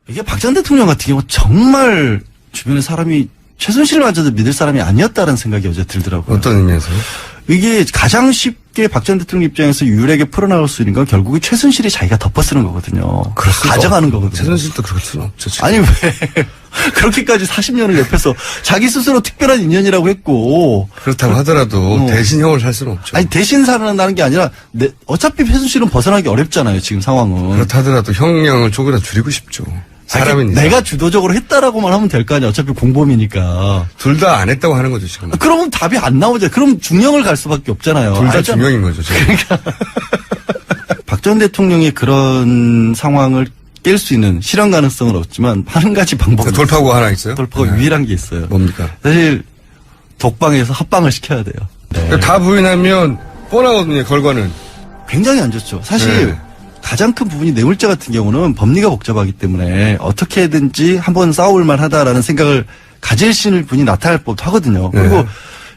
이게 박 전 대통령 같은 경우 정말 주변에 사람이 최순실마저도 믿을 사람이 아니었다는 생각이 어제 들더라고요. 어떤 의미에서요? 이게 가장 쉽게 박 전 대통령 입장에서 유일하게 풀어나갈 수 있는 건 결국은 최순실이 자기가 덮어쓰는 거거든요. 가져가는 거거든요. 최순실도 그럴 수는 없죠. 지금. 아니 왜 그렇게까지 40년을 옆에서 자기 스스로 특별한 인연이라고 했고 그렇다고 하더라도 대신 형을 살 수는 없죠. 아니 대신 살아난다는 게 아니라 어차피 최순실은 벗어나기 어렵잖아요. 지금 상황은. 그렇다 하더라도 형량을 조금이라도 줄이고 싶죠. 사람이니까. 내가 주도적으로 했다라고만 하면 될 거 아니야. 어차피 공범이니까. 둘 다 안 했다고 하는 거죠 지금. 그러면 답이 안 나오죠. 그럼 중형을 갈 수밖에 없잖아요. 둘 다 중형인 거죠 지금. 박 전 대통령의 그런 상황을 깰 수 있는 실현 가능성은 없지만 한 가지 방법이 돌파구가 하나 있어요? 돌파가 유일한 게 있어요. 뭡니까? 사실 독방에서 합방을 시켜야 돼요. 네. 다 부인하면 뻔하거든요. 결과는. 굉장히 안 좋죠. 사실 네. 가장 큰 부분이 뇌물죄 같은 경우는 법리가 복잡하기 때문에 어떻게든지 한번 싸울 만하다라는 생각을 가질 분이 나타날 법도 하거든요. 그리고 네.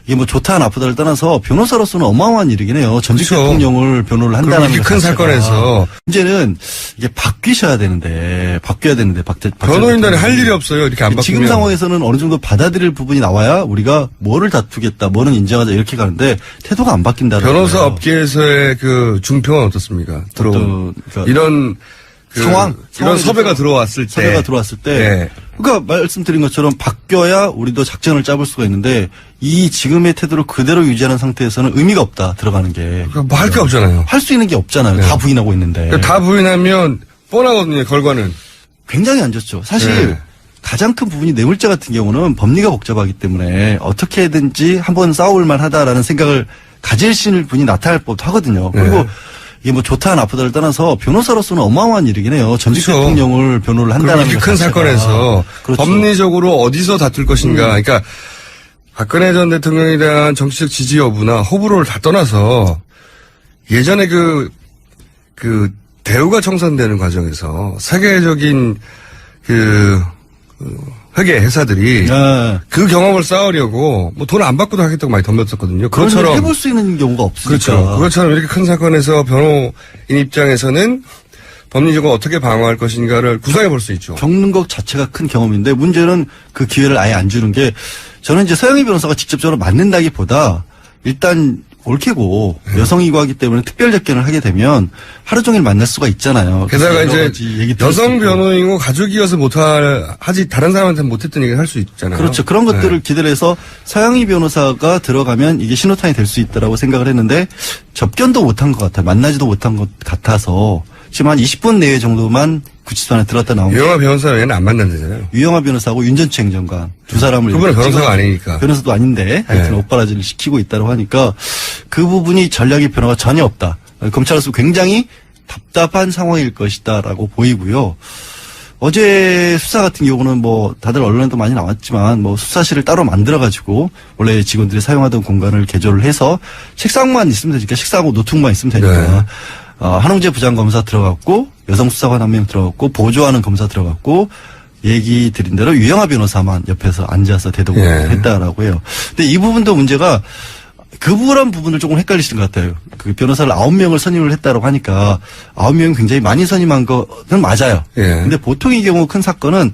이게 뭐 좋다 나쁘다를 떠나서 변호사로서는 어마어마한 일이긴 해요. 전직 그렇죠. 대통령을 변호를 한다는 큰 것 자체가. 사건에서 문제는 이게 바뀌어야 되는데 변호인단에 할 일이 없어요. 이렇게 안 바뀌면. 지금 상황에서는 어느 정도 받아들일 부분이 나와야 우리가 뭐를 다투겠다, 뭐는 인정하자 이렇게 가는데 태도가 안 바뀐다는 변호사 거예요. 업계에서의 그 중평은 어떻습니까? 그러니까 이런 상황 이런 섭외가 들어왔을 때. 섭외가 들어왔을 때. 네. 그러니까 말씀드린 것처럼 바뀌어야 우리도 작전을 짜볼 수가 있는데 이 지금의 태도를 그대로 유지하는 상태에서는 의미가 없다 들어가는 게. 뭐 할 게 없잖아요. 할 수 있는 게 없잖아요. 네. 다 부인하고 있는데. 다 부인하면 뻔하거든요. 결과는. 굉장히 안 좋죠. 사실 네. 가장 큰 부분이 뇌물죄 같은 경우는 법리가 복잡하기 때문에 어떻게든지 한번 싸울 만하다라는 생각을 가질 분이 나타날 법도 하거든요. 그리고 네. 이게 뭐 좋다 나쁘다를 떠나서 변호사로서는 어마어마한 일이긴 해요. 전직 그렇죠. 대통령을 변호를 한다는 이렇게 것 큰 자체가. 사건에서 그렇죠. 법리적으로 어디서 다툴 것인가. 그러니까 박근혜 전 대통령에 대한 정치적 지지 여부나 호불호를 다 떠나서 예전에 그 대우가 청산되는 과정에서 세계적인 회계 회사들이 네. 그 경험을 쌓으려고 뭐 돈 안 받고도 하겠다고 많이 덤볐었거든요. 그런 일을 그것처럼 해볼 수 있는 경우가 없으니까. 그렇죠. 그것처럼 이렇게 큰 사건에서 변호인 입장에서는 법리적으로 어떻게 방어할 것인가를 구상해 볼 수 있죠. 겪는 것 자체가 큰 경험인데 문제는 그 기회를 아예 안 주는 게 저는 이제 서영희 변호사가 직접적으로 맞는다기보다 일단 옳게고 여성이고 하기 때문에 특별 접견을 하게 되면 하루 종일 만날 수가 있잖아요. 게다가 여러 이제 가지 얘기 들을 수 여성 있고. 변호인이고 가족이어서 하지 다른 사람한테 못했던 얘기를 할 수 있잖아요. 그렇죠. 그런 네. 것들을 기대를 해서 서영희 변호사가 들어가면 이게 신호탄이 될 수 있다라고 생각을 했는데 접견도 못한 것 같아요. 만나지도 못한 것 같아서 지금 한 20분 내외 정도만 구치소안에 들어갔다 나온 유영아 변호사 외에는 안 만난다잖아요. 유영하 변호사하고 윤전추 행정관 두 사람을 그분은 이렇게 변호사가 찍어서 아니니까. 변호사도 아닌데 하여튼 네. 오빠라지를 시키고 있다고 하니까 그 부분이 전략의 변화가 전혀 없다. 검찰로서 굉장히 답답한 상황일 것이다라고 보이고요. 어제 수사 같은 경우는 뭐 다들 언론에도 많이 나왔지만 뭐 수사실을 따로 만들어가지고 원래 직원들이 사용하던 공간을 개조를 해서 책상만 있으면 되니까 책상하고 노트북만 있으면 되니까 네. 한홍재 부장검사 들어갔고 여성 수사관 한 명 들어갔고 보조하는 검사 들어갔고 얘기 드린 대로 유영하 변호사만 옆에서 앉아서 대동을 했다라고 해요. 근데 이 부분도 문제가 그런 부분을 조금 헷갈리시는 것 같아요. 그 변호사를 9명을 선임을 했다라고 하니까 9명 굉장히 많이 선임한 거는 맞아요. 예. 근데 보통의 경우 큰 사건은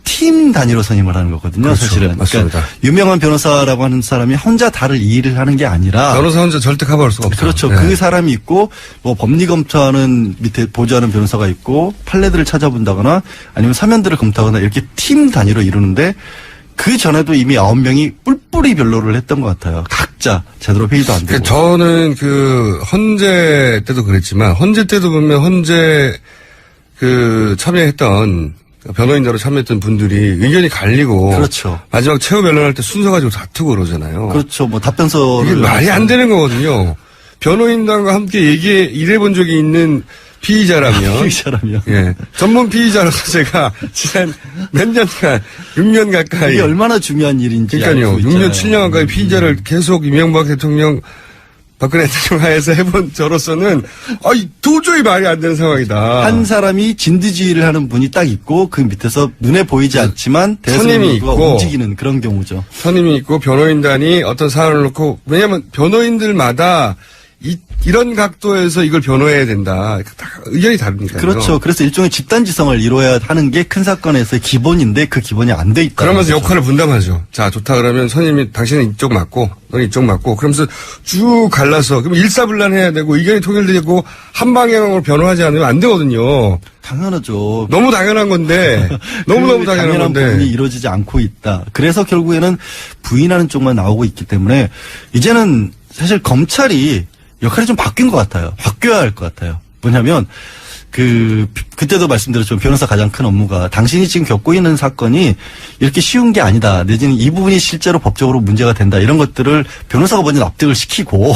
팀 단위로 선임을 하는 거거든요. 그렇죠. 사실은. 맞습니다. 그러니까 유명한 변호사라고 하는 사람이 혼자 다를 일을 하는 게 아니라 변호사 혼자 절대 커버할 수가 없죠. 그렇죠. 네. 그 사람이 있고 뭐 법리 검토하는 밑에 보조하는 변호사가 있고 판례들을 찾아본다거나 아니면 사면들을 검토하거나 이렇게 팀 단위로 이루는데 그 전에도 이미 9명이 뿔뿔이 변로를 했던 것 같아요. 각자 제대로 회의도 안 되고. 저는 헌재 때도 그랬지만 헌재 때도 보면 헌재 참여했던 변호인으로 참여했던 분들이 의견이 갈리고 그렇죠. 마지막 최후 변론할 때 순서 가지고 다투고 그러잖아요. 그렇죠. 뭐 답변서를 이게 말이 안 되는 거거든요. 변호인단과 함께 일해본 적이 있는 피의자라면. 피의자라면. 예. 전문 피의자로서 제가 지난 몇 년간, 6년 가까이. 이게 얼마나 중요한 일인지. 그러니까요. 알고 6년, 있잖아요. 7년 가까이 피의자를 계속 이명박 대통령, 박근혜 대통령 하에서 해본 저로서는, 도저히 말이 안 되는 상황이다. 한 사람이 진두지휘를 하는 분이 딱 있고 그 밑에서 눈에 보이지 않지만 선임이 대선인구가 있고 움직이는 그런 경우죠. 선임이 있고 변호인단이 어떤 사안을 놓고, 왜냐면 변호인들마다 이런 각도에서 이걸 변호해야 된다. 다 의견이 다르니까요. 그렇죠. 그래서 일종의 집단지성을 이루어야 하는 게 큰 사건에서의 기본인데 그 기본이 안 돼 있다. 그러면서 역할을 분담하죠. 자, 좋다 그러면 선임이 당신은 이쪽 맞고 너는 이쪽 맞고 그러면서 쭉 갈라서 그럼 일사불란해야 되고 의견이 통일되고 한 방향으로 변호하지 않으면 안 되거든요. 당연하죠. 너무 당연한 건데 너무너무 당연한 건데 부분이 이루어지지 않고 있다. 그래서 결국에는 부인하는 쪽만 나오고 있기 때문에 이제는 사실 검찰이 역할이 좀 바뀐 것 같아요. 바뀌어야 할 것 같아요. 뭐냐면 그때도 말씀드렸지만 변호사 가장 큰 업무가 당신이 지금 겪고 있는 사건이 이렇게 쉬운 게 아니다. 내지는 이 부분이 실제로 법적으로 문제가 된다. 이런 것들을 변호사가 먼저 납득을 시키고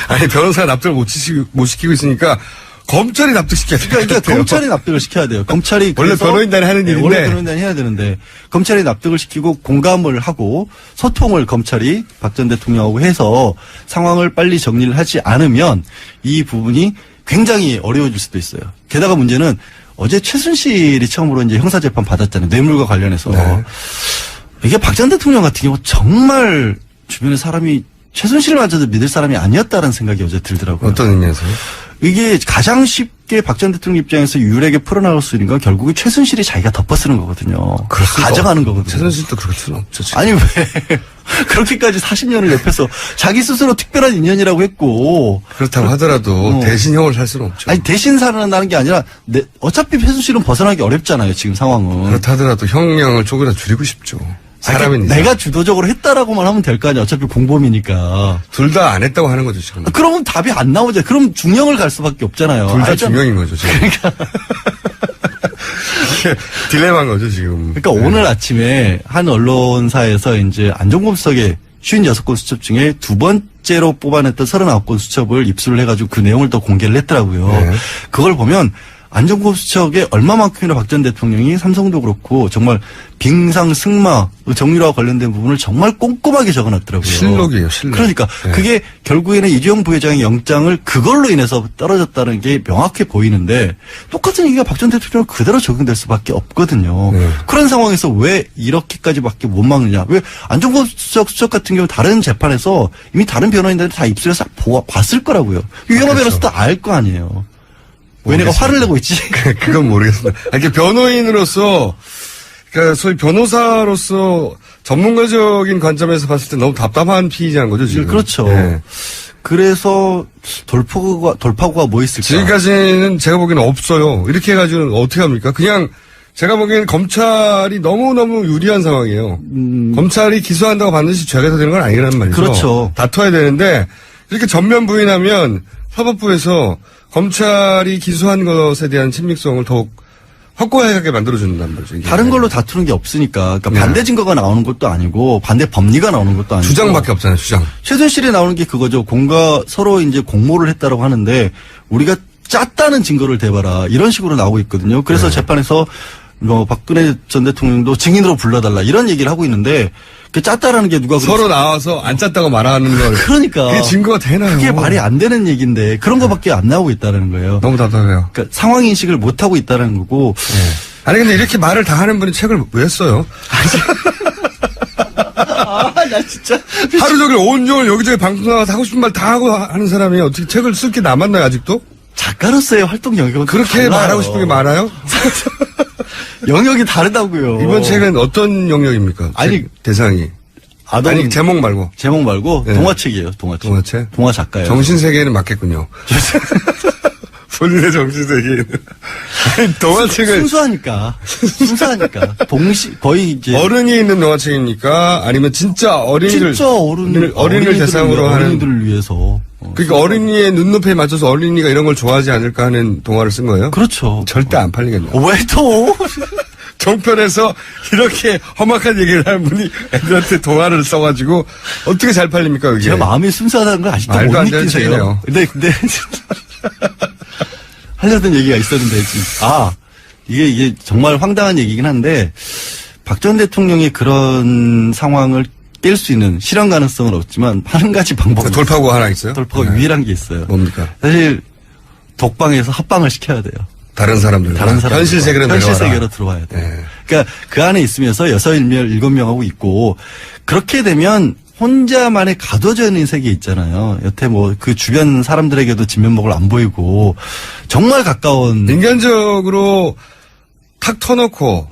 아니 변호사가 납득을 못 시키고 있으니까 검찰이 납득시켜야 돼요. 그러니까 검찰이 납득을 시켜야 돼요. 검찰이 원래 변호인단이 하는 일인데 원래 변호인단이 해야 되는데 검찰이 납득을 시키고 공감을 하고 소통을 검찰이 박 전 대통령하고 해서 상황을 빨리 정리를 하지 않으면 이 부분이 굉장히 어려워질 수도 있어요. 게다가 문제는 어제 최순실이 처음으로 이제 형사재판 받았잖아요. 뇌물과 관련해서. 네. 이게 박 전 대통령 같은 경우 정말 주변에 사람이 최순실마저도 믿을 사람이 아니었다는 생각이 어제 들더라고요. 어떤 의미에서요? 이게 가장 쉽게 박 전 대통령 입장에서 유일하게 풀어나갈 수 있는 건 결국에 최순실이 자기가 덮어쓰는 거거든요. 가져가는 거거든요. 최순실도 그럴 수는 없죠. 지금. 아니 왜 그렇게까지 40년을 옆에서 자기 스스로 특별한 인연이라고 했고 그렇다고 하더라도 대신 형을 살 수는 없죠. 아니 대신 살아난다는 게 아니라 어차피 최순실은 벗어나기 어렵잖아요. 지금 상황은. 그렇다 하더라도 형량을 조금이라도 줄이고 싶죠. 사람이니까. 내가 주도적으로 했다라고만 하면 될 거 아니야. 어차피 공범이니까. 둘 다 안 했다고 하는 거죠 지금. 그러면 답이 안 나오죠. 그럼 중형을 갈 수밖에 없잖아요. 둘 다 중형인 거죠 지금. 그러니까 딜레마인 거죠 지금. 그러니까 오늘 아침에 한 언론사에서 이제 안종범 수석의 56건 수첩 중에 두 번째로 뽑아냈던 39건 수첩을 입수를 해가지고 그 내용을 또 공개를 했더라고요. 네. 그걸 보면 안종범 수첩에 얼마만큼이나 박 전 대통령이 삼성도 그렇고 정말 빙상, 승마, 정유라와 관련된 부분을 정말 꼼꼼하게 적어놨더라고요. 실록이에요, 실록. 그러니까 네. 그게 결국에는 이재용 부회장의 영장을 그걸로 인해서 떨어졌다는 게 명확해 보이는데 똑같은 얘기가 박 전 대통령 그대로 적용될 수밖에 없거든요. 네. 그런 상황에서 왜 이렇게까지밖에 못 막느냐? 왜 안종범 수석 같은 경우 다른 재판에서 이미 다른 변호인들이 다 입술에서 봤을 거라고요. 유영하 그렇죠. 변호사도 알 거 아니에요. 왜 내가 화를 내고 있지? 그건 모르겠습니다. 이렇게 변호인으로서, 그러니까 소위 변호사로서 전문가적인 관점에서 봤을 때 너무 답답한 피의자인 거죠, 지금. 그렇죠. 네. 그래서 돌파구가 뭐 있을까? 지금까지는 제가 보기에는 없어요. 이렇게 해가지고는 어떻게 합니까? 그냥 제가 보기에는 검찰이 너무너무 유리한 상황이에요. 검찰이 기소한다고 반드시 죄가 되는 건 아니라는 말이죠. 그렇죠. 다퉈야 되는데 이렇게 전면 부인하면 사법부에서 검찰이 기소한 것에 대한 친밀성을 더욱 확고하게 만들어준단 말이죠. 이게. 다른 걸로 다투는 게 없으니까. 그러니까 네. 반대 증거가 나오는 것도 아니고 반대 법리가 나오는 것도 아니고. 주장밖에 없잖아요, 주장. 최순실이 나오는 게 그거죠. 서로 이제 공모를 했다라고 하는데 우리가 짰다는 증거를 대봐라. 이런 식으로 나오고 있거든요. 그래서 네. 재판에서 박근혜 전 대통령도 증인으로 불러달라. 이런 얘기를 하고 있는데 그 짰다라는 게 누가 서로 나와서 안 짰다고 말하는 걸. 그러니까. 그게 증거가 되나요? 그게 말이 안 되는 얘기인데 그런 거밖에 안 나오고 있다는 거예요. 너무 답답해요. 그러니까 상황 인식을 못 하고 있다는 거고. 네. 아니 근데 이렇게 말을 다 하는 분이 책을 왜 써요? 나 진짜. 하루 종일 온종일 여기저기 방송 나가서 하고 싶은 말 다 하고 하는 사람이 어떻게 책을 쓸 게 남았나요 아직도? 작가로서의 활동 영역은 그렇게 달라요. 말하고 싶은 게 많아요? 영역이 다르다고요. 이번 책은 어떤 영역입니까? 아니, 책 대상이. 아니 제목 말고. 제목 말고 네. 동화책이에요. 동화책. 동화책? 동화 작가예요. 정신세계에는 맞겠군요. 본인의 정신세계에는. 아니, 동화책은 순수하니까. 거의 이제 어른이 있는 동화책입니까? 아니면 진짜 어린이를 진짜 어린이를 대상으로 하는 어린이들을 위해서. 그러니까 어린이의 눈높이에 맞춰서 어린이가 이런 걸 좋아하지 않을까 하는 동화를 쓴 거예요? 그렇죠. 절대 안 팔리겠네요. 왜 또? 종편에서 이렇게 험악한 얘기를 하는 분이 애들한테 동화를 써가지고 어떻게 잘 팔립니까 그게? 제가 마음이 순수하다는 걸 아직도 말도 못 안 되는 느끼세요. 책이네요. 근데 하려던 얘기가 있었는데 지금 이게 정말 황당한 얘기긴 한데 박 전 대통령이 그런 상황을 깰 수 있는 실현 가능성은 없지만 한 가지 방법이 돌파구가 하나 있어요? 돌파가 네. 유일한 게 있어요. 뭡니까? 사실 독방에서 합방을 시켜야 돼요. 다른 사람들. 현실 세계로 현실 내려와라. 세계로 들어와야 돼요. 네. 그러니까 그 안에 있으면서 6, 7명하고 있고 그렇게 되면 혼자만의 가둬져 있는 세계 있잖아요. 여태 뭐 그 주변 사람들에게도 진면목을 안 보이고 정말 가까운 인간적으로 탁 터놓고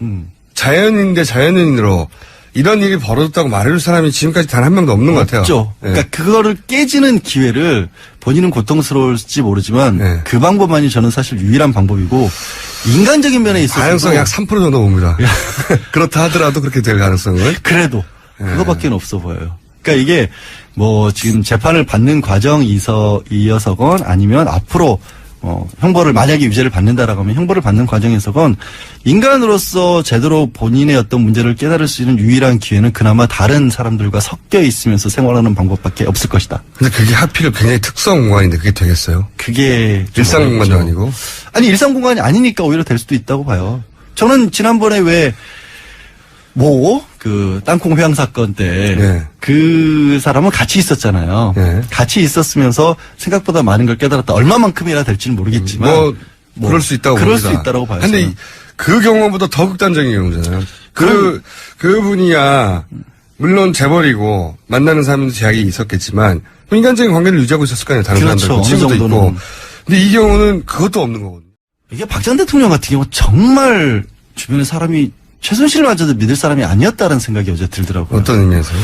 자연인 대 자연인으로 이런 일이 벌어졌다고 말해줄 사람이 지금까지 단 한 명도 없는 것 같아요. 없죠. 예. 그러니까 그거를 깨지는 기회를 본인은 고통스러울지 모르지만 네. 그 방법만이 저는 사실 유일한 방법이고 인간적인 면에 있어서 가능성이 약 3% 정도 봅니다. 그렇다 하더라도 그렇게 될 가능성은. 그래도 그거밖에 없어 보여요. 그러니까 이게 뭐 지금 재판을 받는 과정이어서건 아니면 앞으로 형벌을 만약에 유죄를 받는다라고 하면 형벌을 받는 과정에서건 인간으로서 제대로 본인의 어떤 문제를 깨달을 수 있는 유일한 기회는 그나마 다른 사람들과 섞여 있으면서 생활하는 방법밖에 없을 것이다. 근데 그게 하필 굉장히 특수한 공간인데 그게 되겠어요? 그게 좀 일상 공간도 어렵죠. 아니고. 아니 일상 공간이 아니니까 오히려 될 수도 있다고 봐요. 저는 지난번에 그 땅콩 회항 사건 때 네. 그 사람은 같이 있었잖아요. 네. 같이 있었으면서 생각보다 많은 걸 깨달았다. 얼마만큼이나 될지는 모르겠지만 그럴 수 있다고 그럴 봅니다. 수 있다고 봐요. 근데 저는. 그 경우보다 더 극단적인 경우잖아요. 그분이야 물론 재벌이고 만나는 사람도 제약이 있었겠지만 인간적인 관계를 유지하고 있었을 거 아니에요. 다른 그렇죠. 사람들, 친구도 어느 있고. 정도는. 근데 이 경우는 그것도 없는 거거든요. 이게 박 전 대통령 같은 경우 정말 주변에 사람이 최순실마저도 믿을 사람이 아니었다는 생각이 어제 들더라고요. 어떤 의미에서요?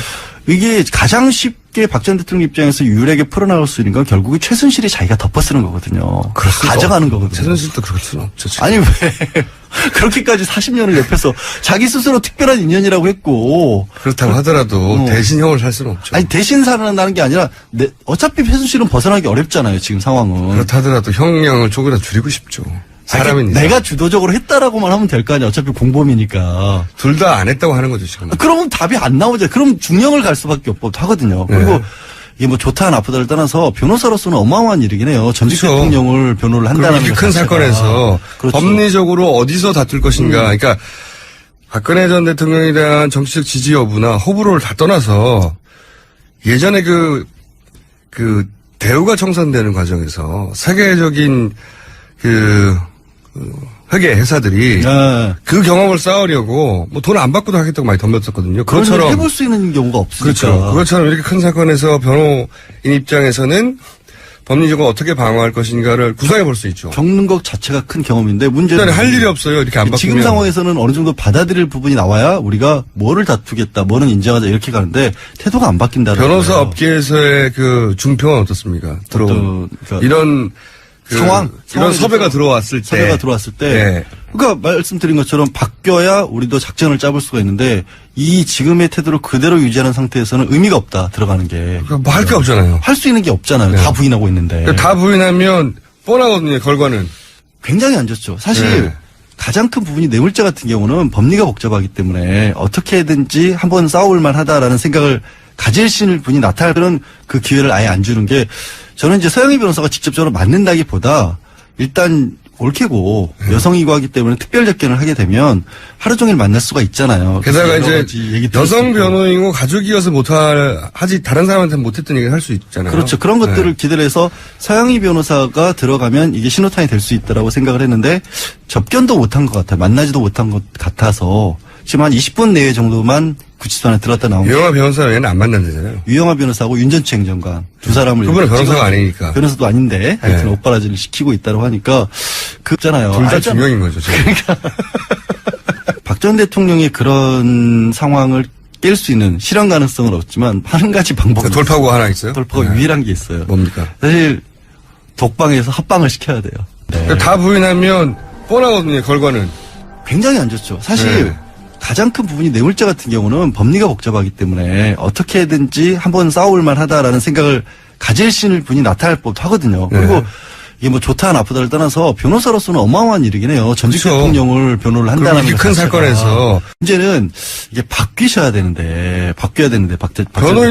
이게 가장 쉽게 박 전 대통령 입장에서 유일하게 풀어나갈 수 있는 건 결국에 최순실이 자기가 덮어쓰는 거거든요. 그럴 수가 가져가는 거거든요. 최순실도 그럴 수는 없죠. 지금. 아니 왜 그렇게까지 40년을 옆에서 자기 스스로 특별한 인연이라고 했고 그렇다고 하더라도 대신 형을 살 수는 없죠. 아니 대신 살아난다는 게 아니라 어차피 최순실은 벗어나기 어렵잖아요 지금 상황은. 그렇다 하더라도 형량을 조금이라도 줄이고 싶죠. 사람이니까. 내가 주도적으로 했다라고만 하면 될 거 아니야. 어차피 공범이니까. 둘 다 안 했다고 하는 거죠 지금. 그러면 답이 안 나오죠. 그럼 중형을 갈 수밖에 하거든요. 그리고 네. 이게 뭐 좋다 나쁘다를 떠나서 변호사로서는 어마어마한 일이긴 해요. 전직 그렇죠. 대통령을 변호를 한다는 이렇게 것 큰 자체가. 사건에서 그렇죠. 법리적으로 어디서 다툴 것인가. 그러니까 박근혜 전 대통령에 대한 정치적 지지 여부나 호불호를 다 떠나서 예전에 그 대우가 청산되는 과정에서 세계적인 회계 회사들이 네. 그 경험을 쌓으려고 뭐 돈 안 받고도 하겠다고 많이 덤볐었거든요. 그런 일을 그것처럼 해볼 수 있는 경우가 없으니까. 그렇죠. 그것처럼 이렇게 큰 사건에서 변호인 입장에서는 법리적으로 어떻게 방어할 것인가를 구상해 볼 수 있죠. 겪는 것 자체가 큰 경험인데 문제는 일단 할 일이 없어요. 이렇게 안 바꾸면. 지금 상황에서는 어느 정도 받아들일 부분이 나와야 우리가 뭐를 다투겠다, 뭐는 인정하자 이렇게 가는데 태도가 안 바뀐다는 변호사 거예요. 업계에서의 그 중평은 어떻습니까? 들어온 그러니까 이런 상황? 이런 섭외가 들어왔을 때. 섭외가 들어왔을 때 네. 그러니까 말씀드린 것처럼 바뀌어야 우리도 작전을 짜볼 수가 있는데 이 지금의 태도를 그대로 유지하는 상태에서는 의미가 없다 들어가는 게. 뭐 할 게 없잖아요. 할 수 있는 게 없잖아요. 네. 다 부인하고 있는데. 그러니까 다 부인하면 뻔하거든요. 결과는. 굉장히 안 좋죠. 사실 네. 가장 큰 부분이 뇌물죄 같은 경우는 법리가 복잡하기 때문에 어떻게든지 한번 싸워볼 만하다라는 생각을 가질 분이 나타나는 그 기회를 아예 안 주는 게 저는 이제 서영희 변호사가 직접적으로 맞는다기보다 일단 옳게고 여성이고 하기 때문에 특별 접견을 하게 되면 하루 종일 만날 수가 있잖아요. 게다가 그래서 여러 이제 가지 얘기 들을 수 여성 있고. 변호인이고 가족이어서 하지 다른 사람한테는 못했던 얘기를 할 수 있잖아요. 그렇죠. 그런 네. 것들을 기대를 해서 서영희 변호사가 들어가면 이게 신호탄이 될 수 있다라고 생각을 했는데 접견도 못한 것 같아요. 만나지도 못한 것 같아서 지금 한 20분 내외 정도만 구치소안에 들어갔다 나온 게 유영아 변호사 얘는 안 만난다잖아요. 유영하 변호사하고 윤전추 행정관 두 사람을 그분은 이렇게 변호사가 찍어서 아니니까. 변호사도 아닌데 하여튼 네. 오빠라지를 시키고 있다고 하니까 그잖아요. 둘 다 중형인 거죠. 지금. 박 전 대통령의 그런 상황을 깰 수 있는 실현 가능성은 없지만 한 가지 방법이 돌파구가 하나 있어요? 돌파가 네. 유일한 게 있어요. 뭡니까? 사실 독방에서 합방을 시켜야 돼요. 네. 그러니까 다 부인하면 뻔하거든요. 결과는. 굉장히 안 좋죠. 사실 네. 가장 큰 부분이 뇌물죄 같은 경우는 법리가 복잡하기 때문에 어떻게든지 한번 싸워볼 만하다라는 생각을 가질 분이 나타날 법하거든요. 그리고 네. 이게 뭐 좋다 나쁘다를 떠나서 변호사로서는 어마어마한 일이긴 해요. 전직 그렇죠. 대통령을 변호를 한다는 이렇게 것 큰 자체가. 사건에서 문제는 이게 바뀌어야 되는데 박 변호인